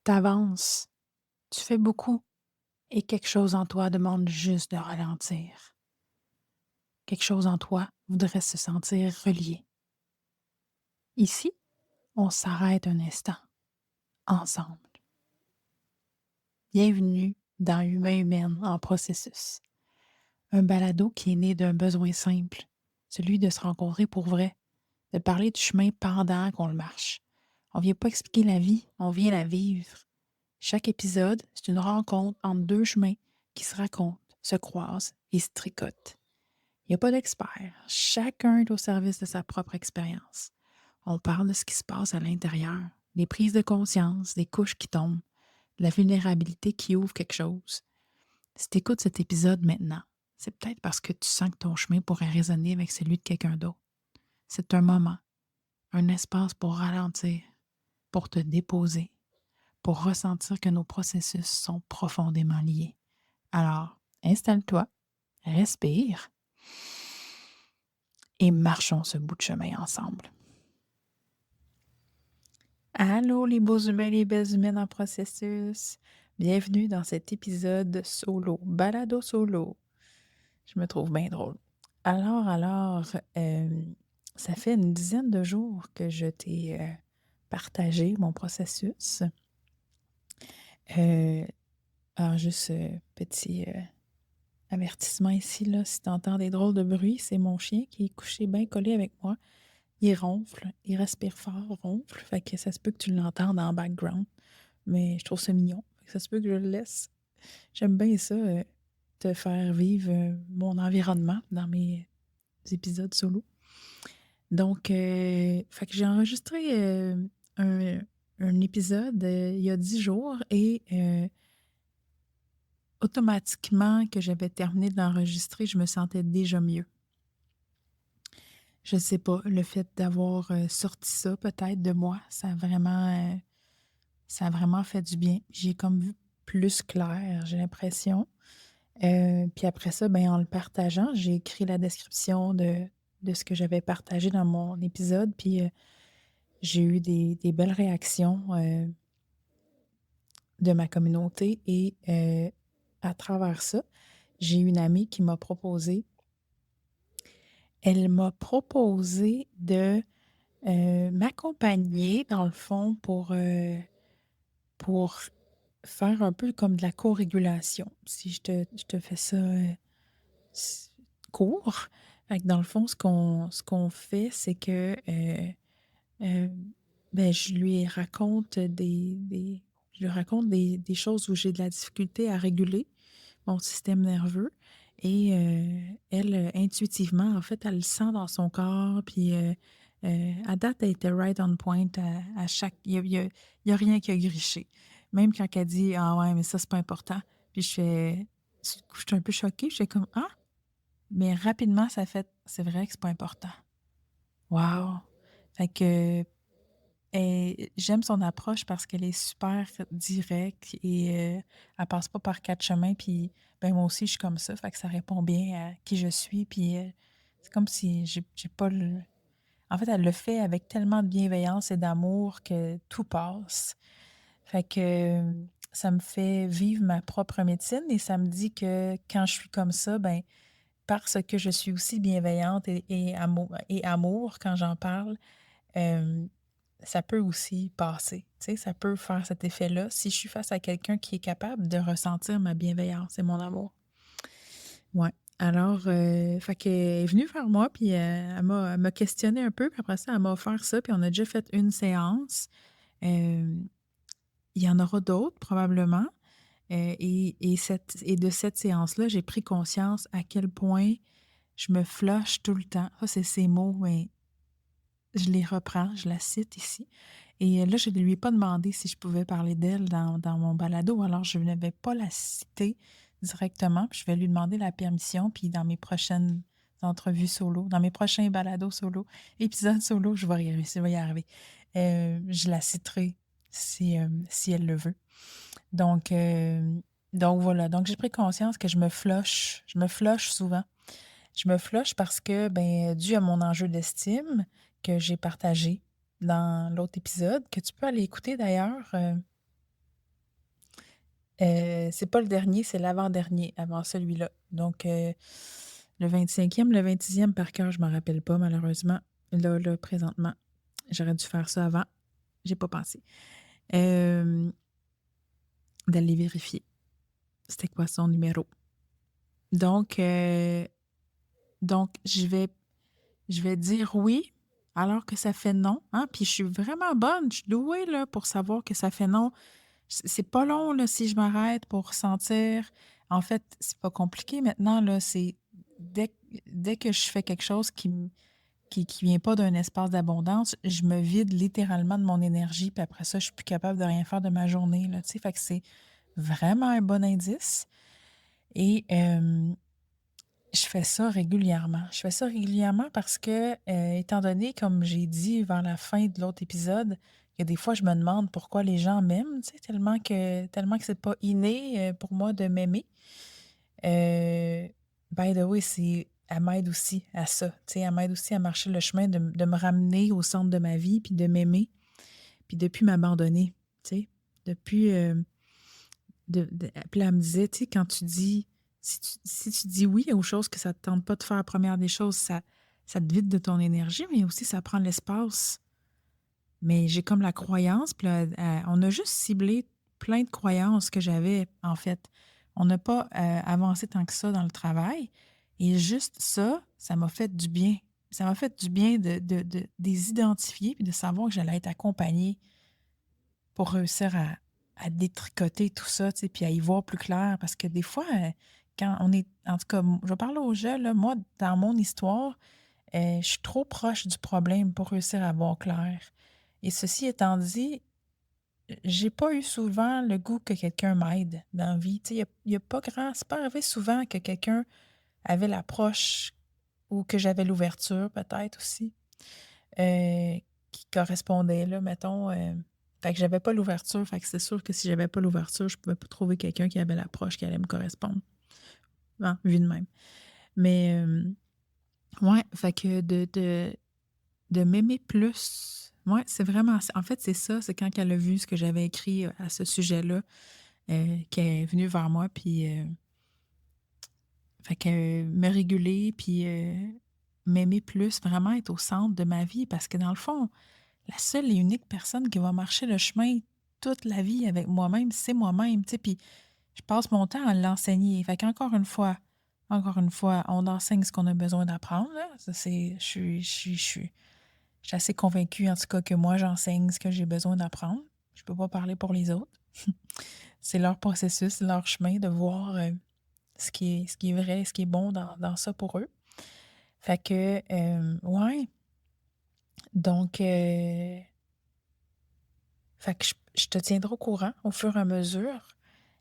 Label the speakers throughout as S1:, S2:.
S1: T'avances, tu fais beaucoup et quelque chose en toi demande juste de ralentir. Quelque chose en toi voudrait se sentir relié. Ici, on s'arrête un instant, ensemble. Bienvenue dans Humain Humaine en processus. Un balado qui est né d'un besoin simple, celui de se rencontrer pour vrai, de parler du chemin pendant qu'on le marche. On vient pas expliquer la vie, on vient la vivre. Chaque épisode, c'est une rencontre entre deux chemins qui se racontent, se croisent et se tricotent. Il n'y a pas d'expert. Chacun est au service de sa propre expérience. On parle de ce qui se passe à l'intérieur, des prises de conscience, des couches qui tombent, de la vulnérabilité qui ouvre quelque chose. Si tu écoutes cet épisode maintenant, c'est peut-être parce que tu sens que ton chemin pourrait résonner avec celui de quelqu'un d'autre. C'est un moment, un espace pour ralentir, pour te déposer, pour ressentir que nos processus sont profondément liés. Alors, installe-toi, respire et marchons ce bout de chemin ensemble. Allô les beaux humains, les belles humaines en processus. Bienvenue dans cet épisode solo, balado solo. Je me trouve bien drôle. Alors, ça fait une dizaine de jours que je t'ai partagé mon processus. Euh, alors, juste petit avertissement ici, là, si tu entends des drôles de bruit, c'est mon chien qui est couché bien collé avec moi. Il ronfle, il respire fort, ronfle, fait que ça se peut que tu l'entendes en background, mais je trouve ça mignon, fait que ça se peut que je le laisse. J'aime bien ça, te faire vivre mon environnement dans mes épisodes solo. Donc, fait que j'ai enregistré un, un épisode il y a 10 jours et automatiquement que j'avais terminé de l'enregistrer, je me sentais déjà mieux. Je sais pas, le fait d'avoir sorti ça peut-être de moi, ça a vraiment fait du bien. J'ai comme vu plus clair, j'ai l'impression. Puis après ça, ben, en le partageant, j'ai écrit la description de ce que j'avais partagé dans mon épisode, puis j'ai eu des belles réactions de ma communauté et à travers ça, j'ai une amie qui m'a proposé, elle m'a proposé de m'accompagner dans le fond pour faire un peu comme de la co-régulation. Si je te fais ça s court, fait que dans le fond, ce qu'on fait, c'est que, heu, ben, je lui raconte des choses où j'ai de la difficulté à réguler mon système nerveux et elle, intuitivement, en fait, elle le sent dans son corps puis, à date, elle était right on point à chaque il y a rien qui a griché. Même quand elle dit: «Ah ouais, mais ça, c'est pas important». Puis je suis un peu choquée, je fais comme: «Ah?» Mais rapidement, ça fait: «C'est vrai que c'est pas important». Wow! Fait que j'aime son approche parce qu'elle est super directe et elle passe pas par 4 chemins puis, ben, moi aussi je suis comme ça, fait que ça répond bien à qui je suis puis, c'est comme si j'ai pas le en fait, elle le fait avec tellement de bienveillance et d'amour que tout passe. Fait que, ça me fait vivre ma propre médecine et ça me dit que quand je suis comme ça, ben, parce que je suis aussi bienveillante et amour quand j'en parle, hem, ça peut aussi passer, tu sais, ça peut faire cet effet-là si je suis face à quelqu'un qui est capable de ressentir ma bienveillance et mon amour. Ouais. Alors, fait qu'elle est venue vers moi puis, elle m'a questionnée un peu puis après ça, elle m'a offert ça puis on a déjà fait une séance. Hem, il y en aura d'autres probablement, et de cette séance-là, j'ai pris conscience à quel point je me flush tout le temps. Ça, c'est ses mots, mais je les reprends, je la cite ici et là, je ne lui ai pas demandé si je pouvais parler d'elle dans mon balado, alors je ne vais pas la citer directement, puis je vais lui demander la permission, puis dans mes prochaines entrevues solo, dans mes prochains balados solo, épisodes solo, je vais y arriver. Je la citerai si elle le veut. Donc, donc voilà, donc j'ai pris conscience que je me flush souvent. Je me flush parce que, ben, dû à mon enjeu d'estime que j'ai partagé dans l'autre épisode, que tu peux aller écouter d'ailleurs, C'est pas le dernier, c'est l'avant-dernier, avant celui-là. Donc, le 25e, le 26e par cœur, je m'en rappelle pas malheureusement. Là, présentement, j'aurais dû faire ça avant, j'ai pas pensé. Hem, D'aller vérifier c'était quoi son numéro. Donc, je vais dire oui, alors que ça fait non, hein, puis je suis vraiment bonne, je suis douée là pour savoir que ça fait non. C'est pas long là si je m'arrête pour sentir en fait, c'est pas compliqué maintenant là, c'est dès dès que je fais quelque chose qui vient pas d'un espace d'abondance, je me vide littéralement de mon énergie, puis après ça, je suis plus capable de rien faire de ma journée là, tu sais? Fait que c'est vraiment un bon indice et je fais ça régulièrement. Je fais ça régulièrement parce que, étant donné, comme j'ai dit vers la fin de l'autre épisode, que des fois je me demande pourquoi les gens m'aiment, tu sais, tellement que c'est pas inné, pour moi de m'aimer. Heu, by the way, elle m'aide aussi à ça, tu sais, elle m'aide aussi à marcher le chemin de me ramener au centre de ma vie, puis de m'aimer, puis de plus m'abandonner, tu sais? Depuis, puis là, elle me disait: «Tu sais, quand tu dis si tu dis oui aux choses que ça te tente pas de faire, la première des choses, ça te vide de ton énergie, mais aussi ça prend de l'espace». Mais j'ai comme la croyance, puis là, on a juste ciblé plein de croyances que j'avais, en fait. On n'a pas, avancé tant que ça dans le travail et juste ça, ça m'a fait du bien. Ça m'a fait du bien de les identifier puis de savoir que j'allais être accompagnée pour réussir à détricoter tout ça, tu sais, puis à y voir plus clair. Parce que des fois, quand on est en tout cas, je vais parler aux jeunes, là, moi, dans mon histoire, je suis trop proche du problème pour réussir à voir clair. Et ceci étant dit, j'ai pas eu souvent le goût que quelqu'un m'aide dans la vie. Tu sais, il y a pas grand c'est pas arrivé souvent que quelqu'un avait l'approche ou que j'avais l'ouverture peut-être aussi, qui correspondait là, mettons, fait que j'avais pas l'ouverture, fait que c'est sûr que si j'avais pas l'ouverture, je pouvais pas trouver quelqu'un qui avait l'approche qui allait me correspondre, hein, vu de même. Mais, ouais, fait que de m'aimer plus, ouais, c'est vraiment ça. En fait, c'est ça, c'est quand elle a vu ce que j'avais écrit, à ce sujet-là, qu'elle est venue vers moi puis, fait que me réguler puis, m'aimer plus, vraiment être au centre de ma vie parce que dans le fond, la seule et unique personne qui va marcher le chemin toute la vie avec moi-même, c'est moi-même, tu sais? Puis je passe mon temps à l'enseigner. Fait encore une fois, on enseigne ce qu'on a besoin d'apprendre, là. Ça, c'est je suis assez convaincue, en tout cas, que moi, j'enseigne ce que j'ai besoin d'apprendre. Je peux pas parler pour les autres. C'est leur processus, leur chemin de voir, ce qui est vrai, ce qui est bon dans ça pour eux. Fait que, ouais, donc fait que je te tiendrai au courant au fur et à mesure.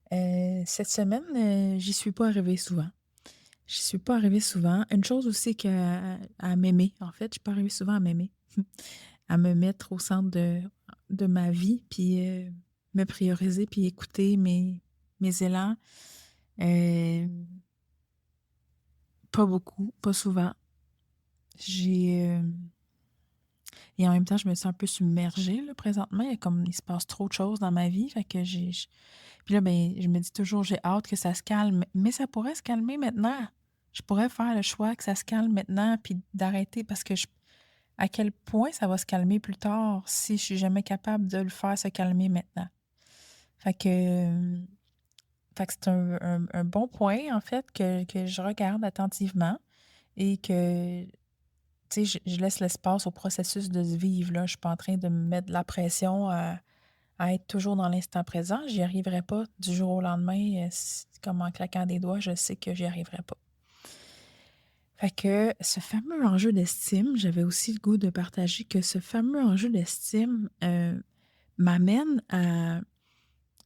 S1: Cette semaine, j'y suis pas arrivée souvent. J'y suis pas arrivée souvent. Une chose aussi à m'aimer, en fait, je suis pas arrivée souvent à m'aimer, à me mettre au centre de ma vie, puis, me prioriser, puis écouter mes élans. Hem, Pas beaucoup, pas souvent. J'ai, et en même temps, je me sens un peu submergée, là, présentement. Il se passe trop de choses dans ma vie, fait que puis là, ben, je me dis toujours: «J'ai hâte que ça se calme», mais ça pourrait se calmer maintenant. Je pourrais faire le choix que ça se calme maintenant, puis d'arrêter parce que à quel point ça va se calmer plus tard si je suis jamais capable de le faire se calmer maintenant? Fait que, fait que c'est un bon point, en fait, que je regarde attentivement et que, tu sais, je laisse l'espace au processus de se vivre, là. Je suis pas en train de me mettre de la pression à être toujours dans l'instant présent. J'y arriverai pas du jour au lendemain, comme en claquant des doigts, je sais que j'y arriverai pas. Fait que ce fameux enjeu d'estime, j'avais aussi le goût de partager que ce fameux enjeu d'estime, m'amène à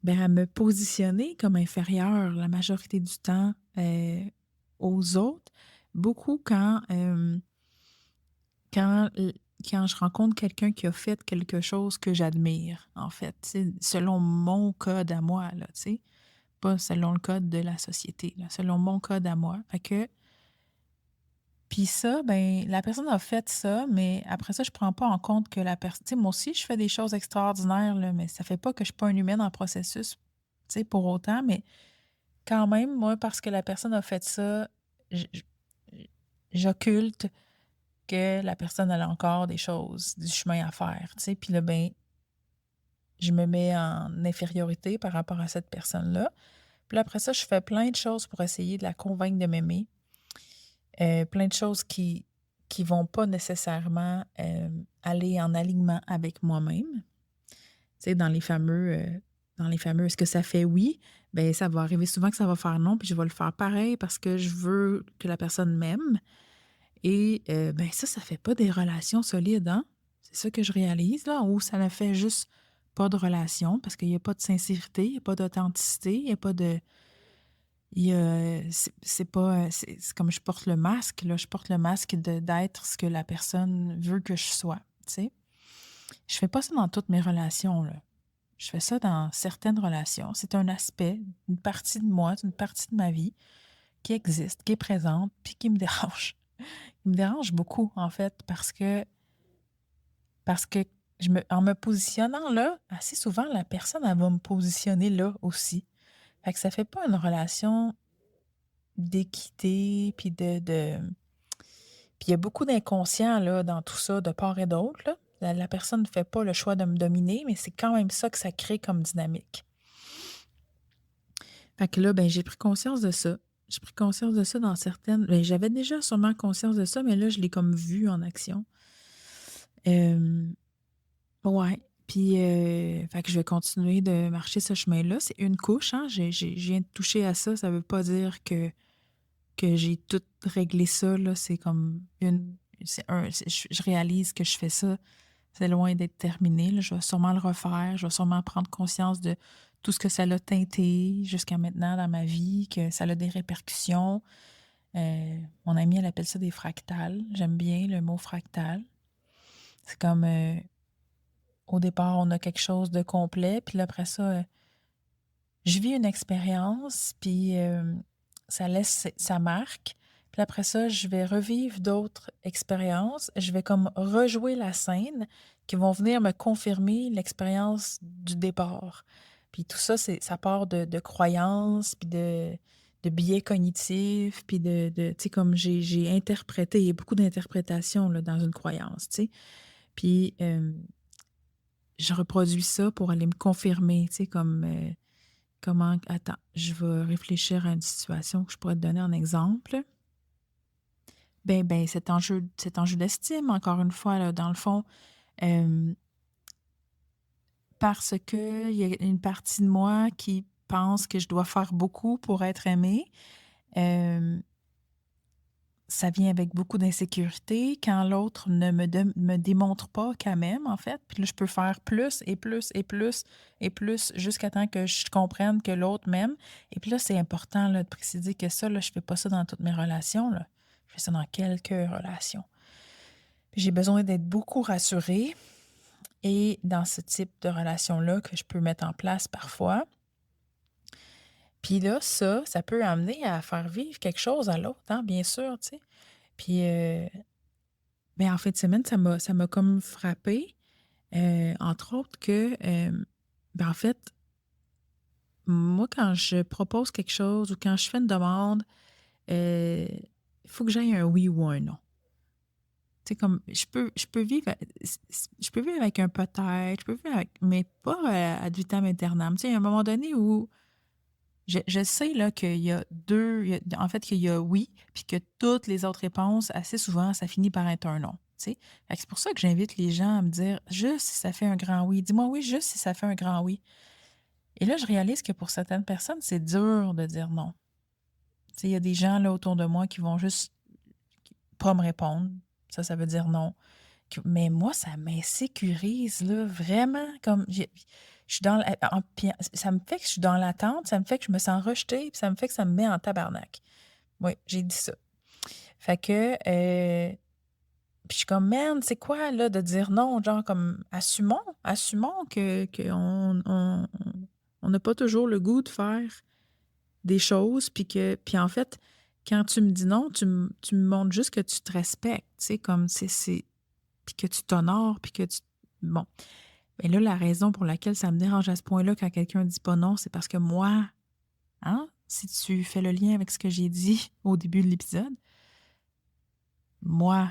S1: me positionner comme inférieure la majorité du temps, aux autres. Beaucoup quand l quand je rencontre quelqu'un qui a fait quelque chose que j'admire, en fait, tu sais, selon mon code à moi, là, tu sais, pas selon le code de la société, là, selon mon code à moi. Fait que puis ça, ben, la personne a fait ça, mais après ça, je prends pas en compte que la personne tu sais, moi aussi, je fais des choses extraordinaires, là, mais ça fait pas que je suis pas une humaine en processus. tu sais, pour autant, mais quand même, moi, parce que la personne a fait ça, j j'occulte que la personne elle a encore des choses, du chemin à faire, tu sais. Puis là, ben, je me mets en infériorité par rapport à cette personne-là. Puis là, après ça, je fais plein de choses pour essayer de la convaincre de m'aimer. Plein de choses qui vont pas nécessairement, aller en alignement avec moi-même. Tu sais, dans les fameux «Est-ce que ça fait oui?» Ben ça va arriver souvent que ça va faire non, puis je vais le faire pareil parce que je veux que la personne m'aime et ben ça fait pas des relations solides, hein? C'est ça que je réalise là, où ça ne fait juste pas de relation parce qu'il y a pas de sincérité, il y a pas d'authenticité, il y a pas de il y a c'est pas, c'est comme je porte le masque là, je porte le masque d'être ce que la personne veut que je sois, tu sais? Je fais pas ça dans toutes mes relations, là. Je fais ça dans certaines relations. C'est un aspect, une partie de moi, une partie de ma vie qui existe, qui est présente, puis qui me dérange. Il me dérange beaucoup, en fait, parce que en me positionnant là, assez souvent, la personne, elle va me positionner là aussi. Fait que ça fait pas une relation d'équité, puis il y a beaucoup d'inconscient là, dans tout ça, de part et d'autre, là. La personne ne fait pas le choix de me dominer, mais c'est quand même ça que ça crée comme dynamique. Fait que là, ben, j'ai pris conscience de ça. J'ai pris conscience de ça dans certaines j'avais déjà sûrement conscience de ça, mais là, je l'ai comme vu en action. Hem, ouais, puis, fait que je vais continuer de marcher ce chemin-là. C'est une couche, hein, je viens de toucher à ça. Ça veut pas dire que j'ai tout réglé ça, là. C'est comme une c'est un c'est je réalise que je fais ça, c'est loin d'être terminé, là. Je vais sûrement le refaire, je vais sûrement prendre conscience de tout ce que ça l'a teinté jusqu'à maintenant dans ma vie, que ça a des répercussions. Mon amie, elle appelle ça des fractales. J'aime bien le mot fractal. C'est comme, au départ, on a quelque chose de complet, puis là, après ça, je vis une expérience, puis, ça laisse sa marque. Puis après ça, je vais revivre d'autres expériences. Je vais comme rejouer la scène qui vont venir me confirmer l'expérience du départ. Puis tout ça, ça part de croyances, puis de biais cognitifs, puis tu sais, comme j'ai interprété, il y a beaucoup d'interprétations là, dans une croyance, tu sais. Puis, je reproduis ça pour aller me confirmer, tu sais, comme, comment attends, je vais réfléchir à une situation que je pourrais te donner en exemple. Ben, cet enjeu d'estime, encore une fois, là, dans le fond, hem, parce qu'il y a une partie de moi qui pense que je dois faire beaucoup pour être aimée. Hem, Ça vient avec beaucoup d'insécurité quand l'autre ne me démontre pas qu'elle m'aime, en fait. Puis là, je peux faire plus et plus et plus et plus jusqu'à temps que je comprenne que l'autre m'aime. Et puis là, c'est important là, de préciser que ça, là, je fais pas ça dans toutes mes relations. Là. Je fais ça dans quelques relations. Puis j'ai besoin d'être beaucoup rassurée. Et dans ce type de relation-là que je peux mettre en place parfois. Puis là, ça peut amener à faire vivre quelque chose à l'autre, hein, bien sûr, tu sais. Puis, ben, en fin de semaine, ça m'a comme frappé entre autres que, ben, en fait, moi, quand je propose quelque chose ou quand je fais une demande, il faut que j'aille un oui ou un non. Tu sais, comme je peux vivre, je peux vivre avec un peut-être, je peux vivre avec mais pas, ad vitam aeternam. Tu sais, il y a un moment donné où je sais là qu'il y a 2, en fait, qu'il y a oui, puis que toutes les autres réponses, assez souvent, ça finit par être un non, tu sais? Fait que c'est pour ça que j'invite les gens à me dire: «Juste si ça fait un grand oui, dis-moi oui juste si ça fait un grand oui». Et là, je réalise que pour certaines personnes, c'est dur de dire non. Tu sais, il y a des gens là autour de moi qui vont juste pas me répondre. Ça veut dire non. Mais moi, ça m'insécurise là, vraiment comme je suis dans la puis ça me fait que je suis dans l'attente, ça me fait que je me sens rejetée, puis ça me fait que ça me met en tabarnak. Oui, j'ai dit ça. Fait que, puis je suis comme: «Man, c'est quoi là de dire non?» Genre comme assumons que qu'on n'a pas toujours le goût de faire des choses, puis en fait, quand tu me dis non, tu me montres juste que tu te respectes, tu sais, comme c'est puis que tu t'honores, puis que tu bon. Et là, la raison pour laquelle ça me dérange à ce point-là quand quelqu'un dit pas non, c'est parce que moi, hein, si tu fais le lien avec ce que j'ai dit au début de l'épisode, moi,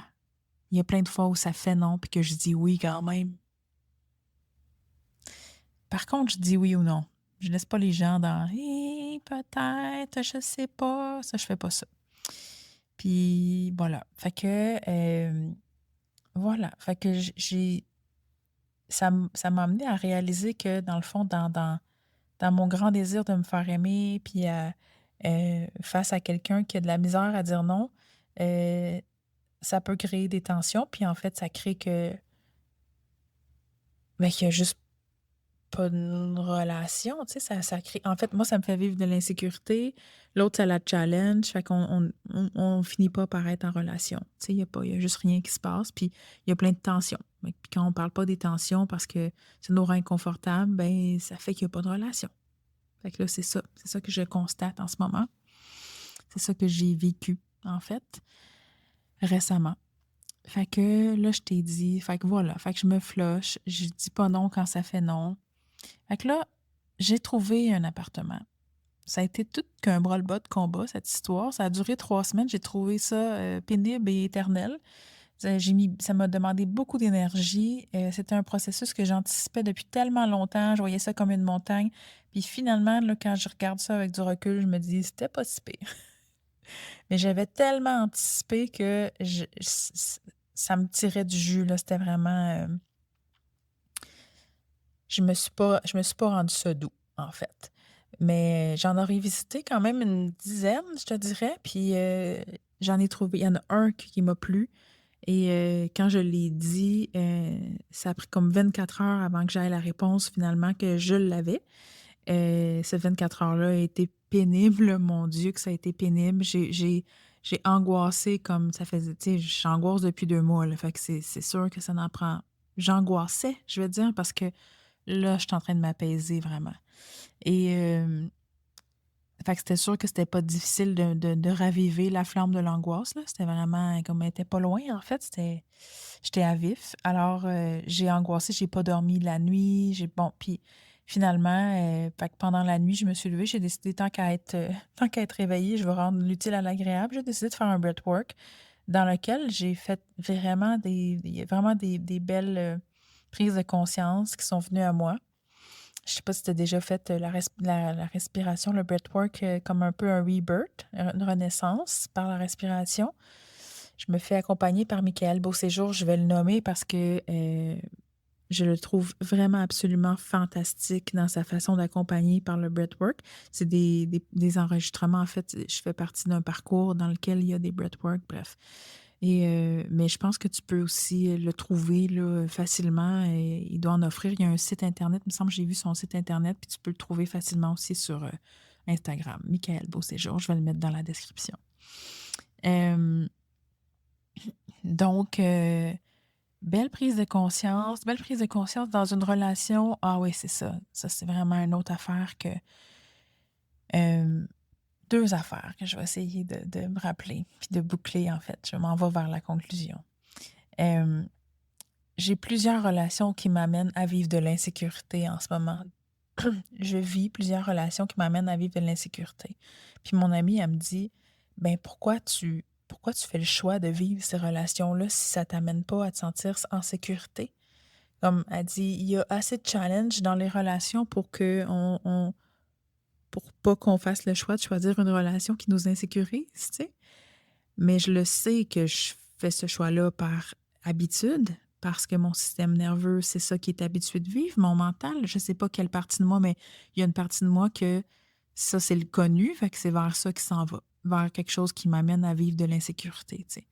S1: il y a plein de fois où ça fait non puis que je dis oui quand même. Par contre, je dis oui ou non. Je laisse pas les gens dans peut-être, je sais pas. Ça, je fais pas ça. Puis voilà. Fait que voilà. Fait que ça m'a amené à réaliser que dans le fond, dans mon grand désir de me faire aimer, puis face à quelqu'un qui a de la misère à dire non, euh, ça peut créer des tensions. Puis en fait, ça crée que ben, qu'il y a juste pas une relation, tu sais, ça crée en fait, moi, ça me fait vivre de l'insécurité, l'autre, ça la challenge, fait qu'on on finit pas par être en relation. Tu sais, il y a juste rien qui se passe, puis il y a plein de tensions. Puis quand on parle pas des tensions parce que ça nous rend inconfortables, ben ça fait qu'il y a pas de relation. Fait que là, c'est ça que je constate en ce moment. C'est ça que j'ai vécu, en fait, récemment. Fait que là, je t'ai dit, fait que voilà, fait que je me flush, je dis pas non quand ça fait non. Fait que là, j'ai trouvé un appartement. Ça a été tout qu'un bras-le-bas de combat, cette histoire. Ça a duré 3 semaines. J'ai trouvé ça pénible et éternel. Ça m'a demandé beaucoup d'énergie. C'était un processus que j'anticipais depuis tellement longtemps. Je voyais ça comme une montagne. Puis finalement, là, quand je regarde ça avec du recul, je me dis, c'était pas si pire. Mais j'avais tellement anticipé que ça me tirait du jus, là. C'était vraiment... je me suis pas rendue ça doux, en fait. Mais j'en aurais visité quand même une dizaine, je te dirais. Puis j'en ai trouvé. Il y en a un qui m'a plu. Et quand je l'ai dit, ça a pris comme 24 heures avant que j'aie la réponse finalement que je l'avais. Ces 24 heures-là a été pénible, mon Dieu, que ça a été pénible. J'ai angoissé comme ça faisait, tu sais, j'angoisse depuis 2 mois, là, fait que c'est sûr que ça n'en prend. J'angoissais, je veux dire, parce que là, je suis en train de m'apaiser vraiment. Et fait que c'était sûr que c'était pas difficile de raviver la flamme de l'angoisse, là. C'était vraiment comme elle était pas loin, en fait. J'étais à vif. Alors, j'ai angoissé, j'ai pas dormi la nuit. Bon, puis finalement, fait que pendant la nuit, je me suis levée. J'ai décidé, tant qu'à être réveillée, je vais rendre l'utile à l'agréable. J'ai décidé de faire un breathwork dans lequel j'ai fait vraiment des belles prises de conscience qui sont venues à moi. Je sais pas si tu as déjà fait la respiration, le breathwork, comme un peu un rebirth, une renaissance par la respiration. Je me fais accompagner par Michael Beauséjour, je vais le nommer parce que je le trouve vraiment absolument fantastique dans sa façon d'accompagner par le breathwork. C'est des enregistrements, en fait, je fais partie d'un parcours dans lequel il y a des breathwork, bref. Mais je pense que tu peux aussi le trouver là, facilement. Il doit en offrir. Il y a un site Internet. Il me semble que j'ai vu son site Internet. Puis tu peux le trouver facilement aussi sur Instagram. Michael Beauséjour. Je vais le mettre dans la description. Euh, donc, belle prise de conscience. Belle prise de conscience dans une relation. Ah oui, c'est ça. Ça, c'est vraiment une autre affaire que... euh, 2 affaires que je vais essayer de me rappeler. Puis de boucler, en fait. Je m'en vais vers la conclusion. J'ai plusieurs relations qui m'amènent à vivre de l'insécurité en ce moment. Je vis plusieurs relations qui m'amènent à vivre de l'insécurité. Puis mon amie, elle me dit, ben pourquoi tu fais le choix de vivre ces relations-là si ça t'amène pas à te sentir en sécurité? Comme elle dit, il y a assez de challenges dans les relations pour pas qu'on fasse le choix de choisir une relation qui nous insécurise, tu sais. Mais je le sais que je fais ce choix-là par habitude, parce que mon système nerveux, c'est ça qui est habitué de vivre, mon mental. Je ne sais pas quelle partie de moi, mais il y a une partie de moi que ça, c'est le connu, fait que c'est vers ça qui s'en va, vers quelque chose qui m'amène à vivre de l'insécurité, tu sais.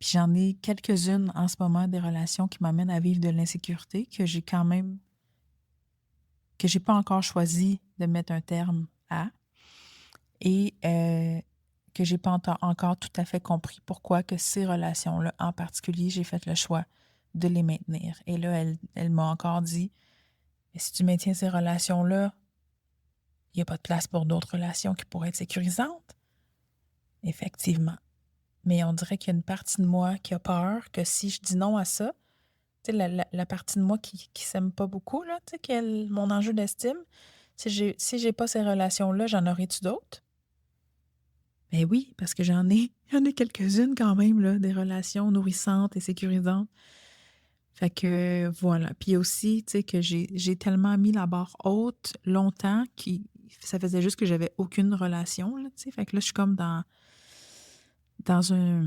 S1: Puis j'en ai quelques-unes en ce moment, des relations qui m'amènent à vivre de l'insécurité, que j'ai pas encore choisi de mettre un terme à. Et que j'ai pas encore tout à fait compris pourquoi que ces relations-là, en particulier, j'ai fait le choix de les maintenir. Et là, elle m'a encore dit, mais si tu maintiens ces relations-là, il n'y a pas de place pour d'autres relations qui pourraient être sécurisantes. Effectivement. Mais on dirait qu'il y a une partie de moi qui a peur que si je dis non à ça, Tu sais, la partie de moi qui s'aime pas beaucoup, là, tu sais, mon enjeu d'estime, si j'ai pas ces relations-là, j'en aurais-tu d'autres? Ben oui, parce que j'en ai quelques-unes quand même, là, des relations nourrissantes et sécurisantes. Fait que voilà. Puis aussi, tu sais, que j'ai tellement mis la barre haute longtemps qui ça faisait juste que j'avais aucune relation, là, tu sais. Fait que là, je suis comme dans un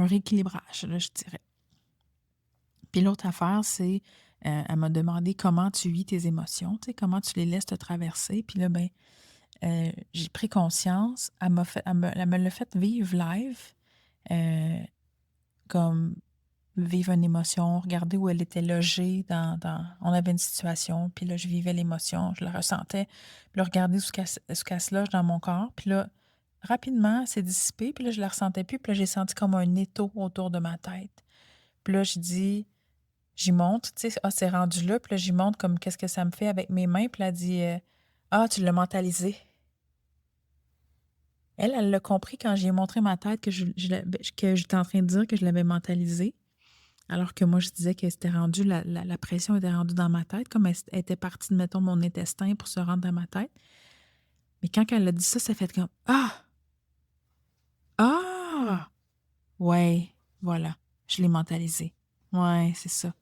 S1: rééquilibrage, là, je dirais. Puis l'autre affaire, c'est, elle m'a demandé comment tu vis tes émotions, tu sais, comment tu les laisses te traverser. Puis là, ben, j'ai pris conscience. Elle me l'a fait vivre live, euh, comme vivre une émotion, regarder où elle était logée on avait une situation, puis là, je vivais l'émotion, je la ressentais, puis là, regarder ce qu'elle se loge dans mon corps, puis là, rapidement, c'est dissipé, puis là, je la ressentais plus, puis là, j'ai senti comme un étau autour de ma tête. Puis là, j'y monte, tu sais, ah, c'est rendu là, puis là, j'y monte comme qu'est-ce que ça me fait avec mes mains, puis elle dit, ah, tu l'as mentalisé. Elle l'a compris quand j'ai montré ma tête que j'étais en train de dire que je l'avais mentalisé. Alors que moi, je disais que c'était rendu, la pression était rendue dans ma tête, comme elle était partie de, mettons, mon intestin pour se rendre dans ma tête. Mais quand elle a dit ça, ça fait comme ah! Ah! Ouais, voilà, je l'ai mentalisé. Ouais, c'est ça.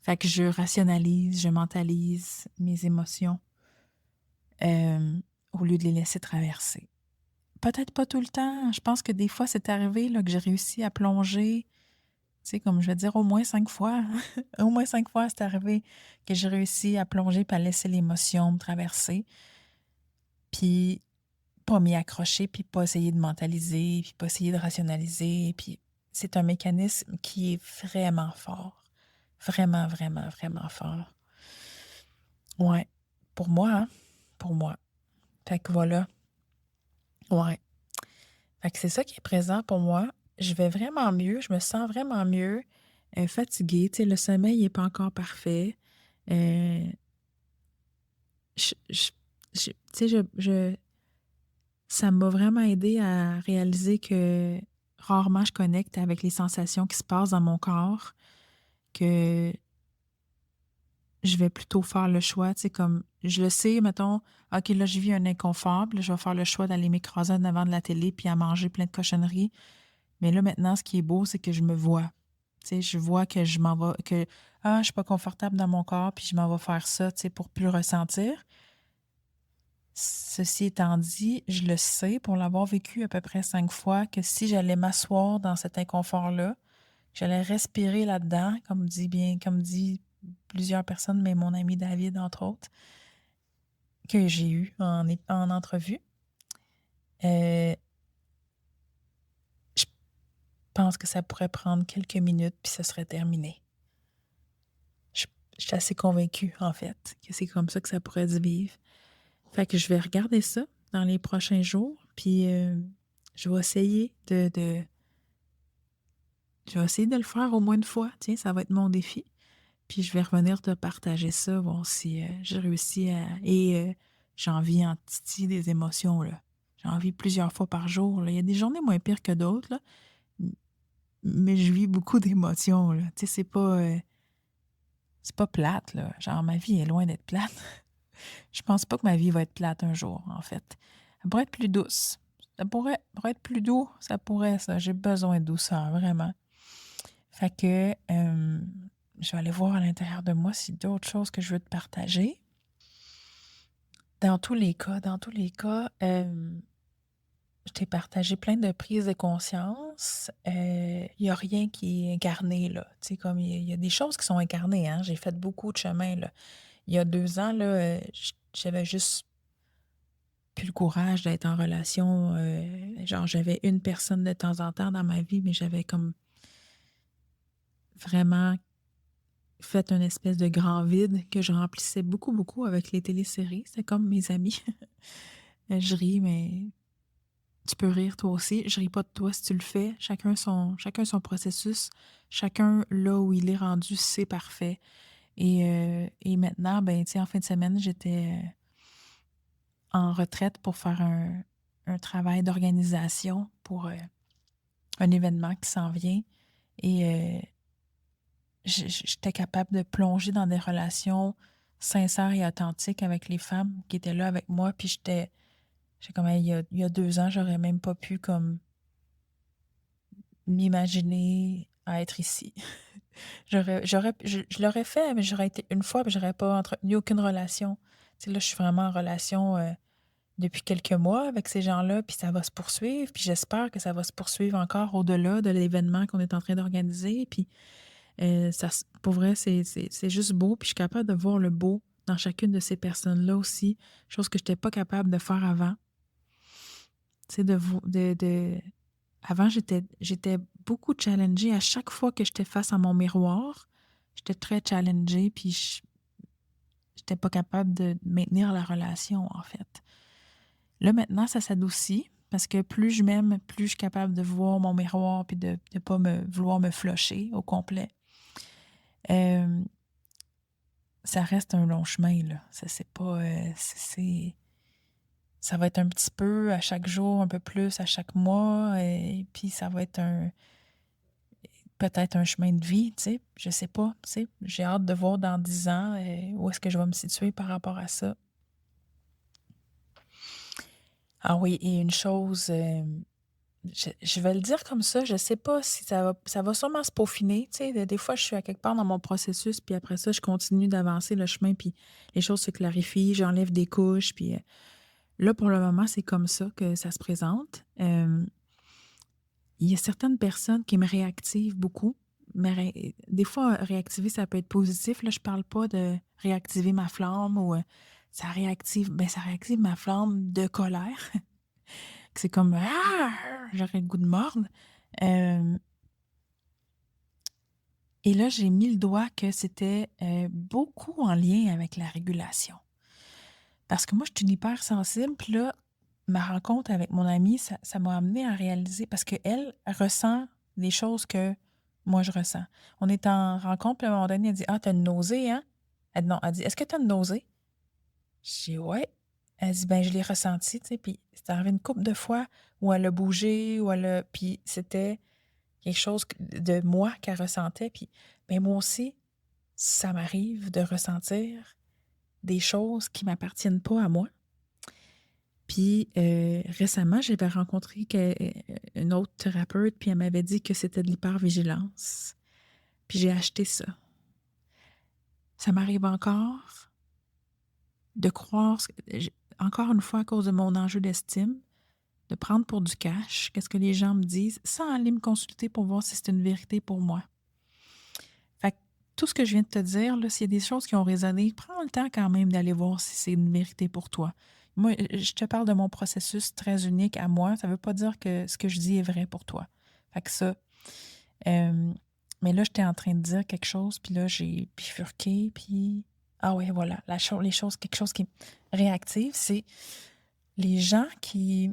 S1: Fait que je rationalise, je mentalise mes émotions euh, au lieu de les laisser traverser. Peut-être pas tout le temps. Je pense que des fois, c'est arrivé là, que j'ai réussi à plonger. Tu sais, comme je vais dire, au moins 5 fois. Au moins 5 fois, c'est arrivé que j'ai réussi à plonger puis à laisser l'émotion me traverser. Puis pas m'y accrocher, puis pas essayer de mentaliser, puis pas essayer de rationaliser. Puis c'est un mécanisme qui est vraiment fort. Vraiment, vraiment, vraiment fort. Ouais. Pour moi, hein? Pour moi. Fait que voilà. Ouais. Fait que c'est ça qui est présent pour moi. Je vais vraiment mieux, je me sens vraiment mieux. Fatiguée, tu sais, le sommeil n'est pas encore parfait. Euh, je tu sais, ça m'a vraiment aidé à réaliser que rarement je connecte avec les sensations qui se passent dans mon corps, que je vais plutôt faire le choix, tu sais, comme je le sais, mettons, OK, là, je vis un inconfort, puis là, je vais faire le choix d'aller m'écraser en avant de la télé puis à manger plein de cochonneries. Mais là, maintenant, ce qui est beau, c'est que je me vois. Tu sais, je vois que je m'en vais, que, je suis pas confortable dans mon corps, puis je m'en vais faire ça, tu sais, pour plus le ressentir. Ceci étant dit, je le sais, pour l'avoir vécu à peu près 5 fois, que si j'allais m'asseoir dans cet inconfort-là, j'allais respirer là-dedans, comme dit plusieurs personnes, mais mon ami David, entre autres, que j'ai eu en entrevue. Euh, je pense que ça pourrait prendre quelques minutes, puis ça serait terminé. Je, je suis assez convaincue, en fait, que c'est comme ça que ça pourrait se vivre. Fait que je vais regarder ça dans les prochains jours, puis je vais essayer je vais essayer de le faire au moins une fois. Tiens, ça va être mon défi. Puis je vais revenir te partager ça, voir si j'ai réussi à... Et j'en vis en titi des émotions, là. J'en vis plusieurs fois par jour, là. Il y a des journées moins pires que d'autres, là. Mais je vis beaucoup d'émotions, là. Tu sais, c'est pas plate, là. Genre, ma vie est loin d'être plate. Je pense pas que ma vie va être plate un jour, en fait. Elle pourrait être plus douce. Ça pourrait être plus doux. Ça pourrait, ça. J'ai besoin de douceur, vraiment. Fait que je vais aller voir à l'intérieur de moi s'il y a d'autres choses que je veux te partager. Dans tous les cas, je t'ai partagé plein de prises de conscience. Il n'y a rien qui est incarné, là. Tu sais, comme il y a des choses qui sont incarnées, hein. J'ai fait beaucoup de chemin, là. Il y a 2 ans, là, j'avais juste plus le courage d'être en relation. Genre, j'avais une personne de temps en temps dans ma vie, mais j'avais comme vraiment fait une espèce de grand vide que je remplissais beaucoup, beaucoup avec les téléséries. C'était comme mes amis. Je ris, mais tu peux rire toi aussi. Je ris pas de toi si tu le fais. Chacun son processus. Chacun là où il est rendu, c'est parfait. Et maintenant, ben, tu sais, en fin de semaine, j'étais en retraite pour faire un travail d'organisation pour un événement qui s'en vient. et j'étais capable de plonger dans des relations sincères et authentiques avec les femmes qui étaient là avec moi, puis j'étais comme: «Hey, il y a 2 ans, j'aurais même pas pu comme m'imaginer à être ici». Je l'aurais fait, mais j'aurais été une fois, puis j'aurais pas entretenu aucune relation. Tu sais, là, je suis vraiment en relation, depuis quelques mois avec ces gens-là, puis ça va se poursuivre, puis j'espère que ça va se poursuivre encore au-delà de l'événement qu'on est en train d'organiser, puis ça s pour vrai, c'est juste beau, puis je suis capable de voir le beau dans chacune de ces personnes-là aussi, chose que j'étais pas capable de faire avant. Tu sais, avant, j'étais beaucoup challengée à chaque fois que j'étais face à mon miroir, j'étais très challengée, puis j'étais pas capable de maintenir la relation, en fait. Là, maintenant, ça s'adoucit parce que plus je m'aime, plus je suis capable de voir mon miroir puis de pas vouloir me flusher au complet. Hem, Ça reste un long chemin, là. Ça, c'est pas, ça va être un petit peu à chaque jour, un peu plus à chaque mois, et puis ça va être peut-être un chemin de vie, tu sais? Je sais pas, tu sais? J'ai hâte de voir dans 10 ans, où est-ce que je vais me situer par rapport à ça. Ah oui, et une chose, je vais le dire comme ça, je sais pas si ça va sûrement se peaufiner, tu sais? Des fois, je suis à quelque part dans mon processus, puis après ça, je continue d'avancer le chemin, puis les choses se clarifient, j'enlève des couches, puis, là, pour le moment, c'est comme ça que ça se présente. Il y a certaines personnes qui me réactivent beaucoup, mais des fois, réactiver, ça peut être positif. Là, je parle pas de réactiver ma flamme ou, ça réactive ma flamme de colère. C'est comme: «Ah!» J'aurais le goût de mordre. Hem Et là, j'ai mis le doigt que c'était, beaucoup en lien avec la régulation. Parce que moi, je suis une hypersensible, puis là, ma rencontre avec mon amie, ça m'a amenée à réaliser parce qu'elle ressent des choses que moi, je ressens. On est en rencontre, puis à un moment donné, elle dit: «Ah, tu as une nausée, hein?» Elle dit: «Est-ce que tu as une nausée?» Je dis: «Ouais». Elle dit: «Ben, je l'ai ressenti», tu sais, puis c'est arrivé une couple de fois où elle a bougé, puis c'était quelque chose de moi qu'elle ressentait, puis, ben, moi aussi, ça m'arrive de ressentir des choses qui m'appartiennent pas à moi. Puis, récemment, j'avais rencontré une autre thérapeute, puis elle m'avait dit que c'était de l'hypervigilance. Puis j'ai acheté ça. Ça m'arrive encore de croire encore une fois à cause de mon enjeu d'estime, de prendre pour du cash qu'est-ce que les gens me disent, sans aller me consulter pour voir si c'est une vérité pour moi. Fait que tout ce que je viens de te dire, là, s'il y a des choses qui ont résonné, prends le temps quand même d'aller voir si c'est une vérité pour toi. Moi, je te parle de mon processus très unique à moi. Ça ne veut pas dire que ce que je dis est vrai pour toi. Fait que ça. euh, mais là, j'étais en train de dire quelque chose, puis là, j'ai bifurqué, puis. Ah oui, voilà. Les choses, quelque chose qui me réactive, c'est les gens qui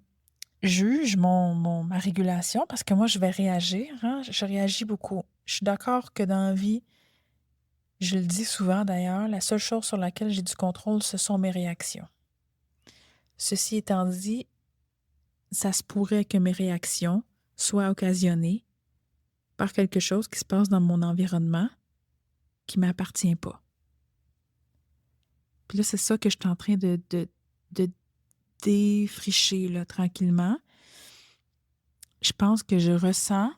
S1: jugent ma régulation, parce que moi, je vais réagir. Hein, je réagis beaucoup. Je suis d'accord que dans la vie, je le dis souvent d'ailleurs, la seule chose sur laquelle j'ai du contrôle, ce sont mes réactions. Ceci étant dit, ça se pourrait que mes réactions soient occasionnées par quelque chose qui se passe dans mon environnement qui ne m'appartient pas. Puis là, c'est ça que je suis en train de défricher là, tranquillement. Je pense que je ressens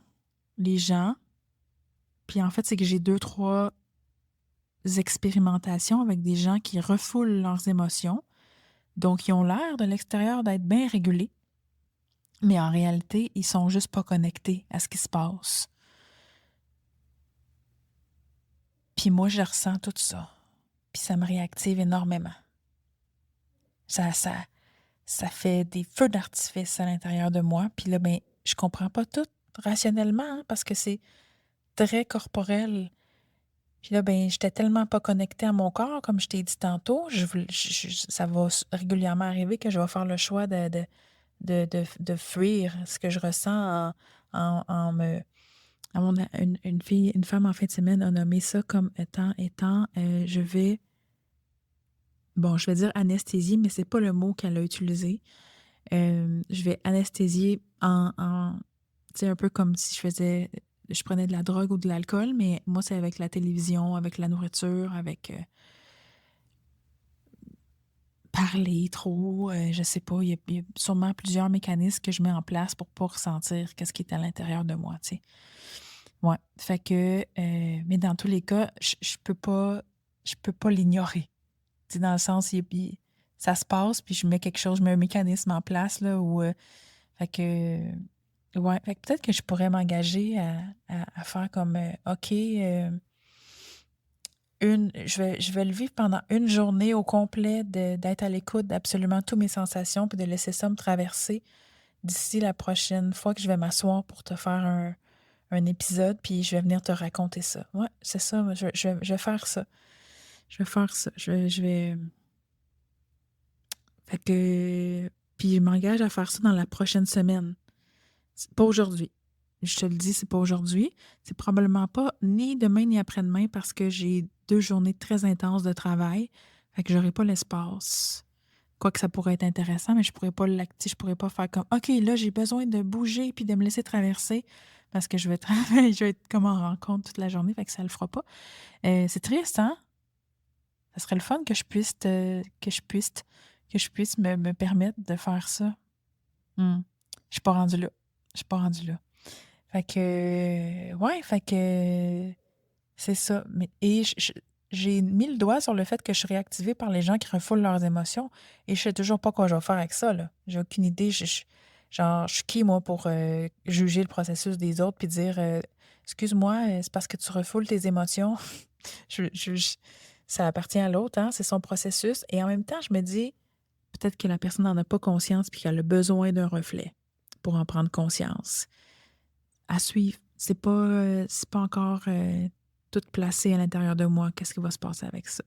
S1: les gens, puis en fait, c'est que j'ai 2, 3 expérimentations avec des gens qui refoulent leurs émotions. Donc, ils ont l'air de l'extérieur d'être bien régulés, mais en réalité, ils sont juste pas connectés à ce qui se passe. Puis moi, je ressens tout ça. Puis ça me réactive énormément. Ça, ça, ça fait des feux d'artifice à l'intérieur de moi. Puis là, ben, je comprends pas tout rationnellement, hein, parce que c'est très corporel. Puis là, ben, j'étais tellement pas connectée à mon corps, comme je t'ai dit tantôt. Ça va régulièrement arriver que je vais faire le choix de fuir ce que je ressens en me. Une femme en fin de semaine a nommé ça comme étant je vais dire anesthésie, mais c'est pas le mot qu'elle a utilisé. Je vais anesthésier tu sais, un peu comme si je faisais je prenais de la drogue ou de l'alcool, mais moi, c'est avec la télévision, avec la nourriture, avec parler trop, je sais pas, il y a sûrement plusieurs mécanismes que je mets en place pour pas ressentir qu'est-ce qui est à l'intérieur de moi, tu sais. Ouais, fait que, mais dans tous les cas, je peux pas l'ignorer. Tu sais, dans le sens, ça se passe, puis je mets un mécanisme en place, là, où, fait que, ouais, fait que peut-être que je pourrais m'engager à faire comme, OK, je vais le vivre pendant une journée au complet, d'être à l'écoute d'absolument toutes mes sensations, puis de laisser ça me traverser d'ici la prochaine fois que je vais m'asseoir pour te faire un épisode, puis je vais venir te raconter ça. Ouais, c'est ça, moi, je vais faire ça. Je vais faire ça. Je vais fait que puis je m'engage à faire ça dans la prochaine semaine. C'est pas aujourd'hui. Je te le dis, c'est pas aujourd'hui. C'est probablement pas ni demain ni après-demain parce que j'ai 2 journées très intenses de travail. Fait que j'aurai pas l'espace. Quoique ça pourrait être intéressant, mais je pourrais pas je pourrais pas faire comme OK, là, j'ai besoin de bouger puis de me laisser traverser parce que je vais travailler, je vais être comme en rencontre toute la journée, fait que ça le fera pas. C'est triste, hein? Ça serait le fun que je puisse me permettre de faire ça. Mmh. Je suis pas rendue là. Je suis pas rendue là. Fait que, ouais, fait que c'est ça. Mais, j'ai mis le doigt sur le fait que je suis réactivée par les gens qui refoulent leurs émotions et je sais toujours pas quoi je vais faire avec ça, là. J'ai aucune idée. Genre, je suis qui, moi, pour juger le processus des autres puis dire excuse-moi, c'est parce que tu refoules tes émotions. Je- ça appartient à l'autre, hein, c'est son processus. Et en même temps, je me dis peut-être que la personne n'en a pas conscience puis qu'elle a besoin d'un reflet pour en prendre conscience. À suivre. C'est pas encore tout placé à l'intérieur de moi. Qu'est-ce qui va se passer avec ça?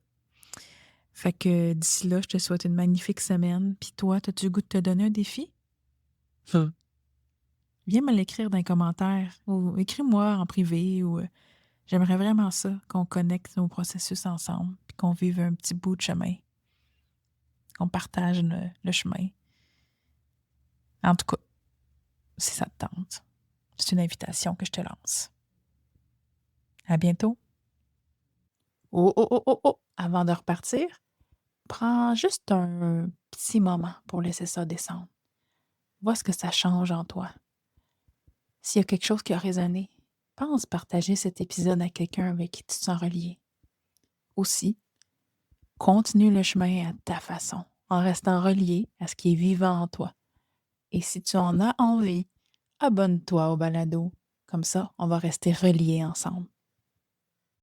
S1: Fait que d'ici là, je te souhaite une magnifique semaine. Puis toi, as-tu le goût de te donner un défi? Viens me l'écrire dans les commentaires ou écris-moi en privé ou j'aimerais vraiment ça, qu'on connecte nos processus ensemble puis qu'on vive un petit bout de chemin, qu'on partage le chemin. En tout cas, si ça te tente, c'est une invitation que je te lance. À bientôt. Oh, oh, oh, oh, oh! Avant de repartir, prends juste un petit moment pour laisser ça descendre. Vois ce que ça change en toi. S'il y a quelque chose qui a résonné, pense partager cet épisode à quelqu'un avec qui tu te sens relié. Aussi, continue le chemin à ta façon, en restant relié à ce qui est vivant en toi. Et si tu en as envie, abonne-toi au balado. Comme ça, on va rester reliés ensemble.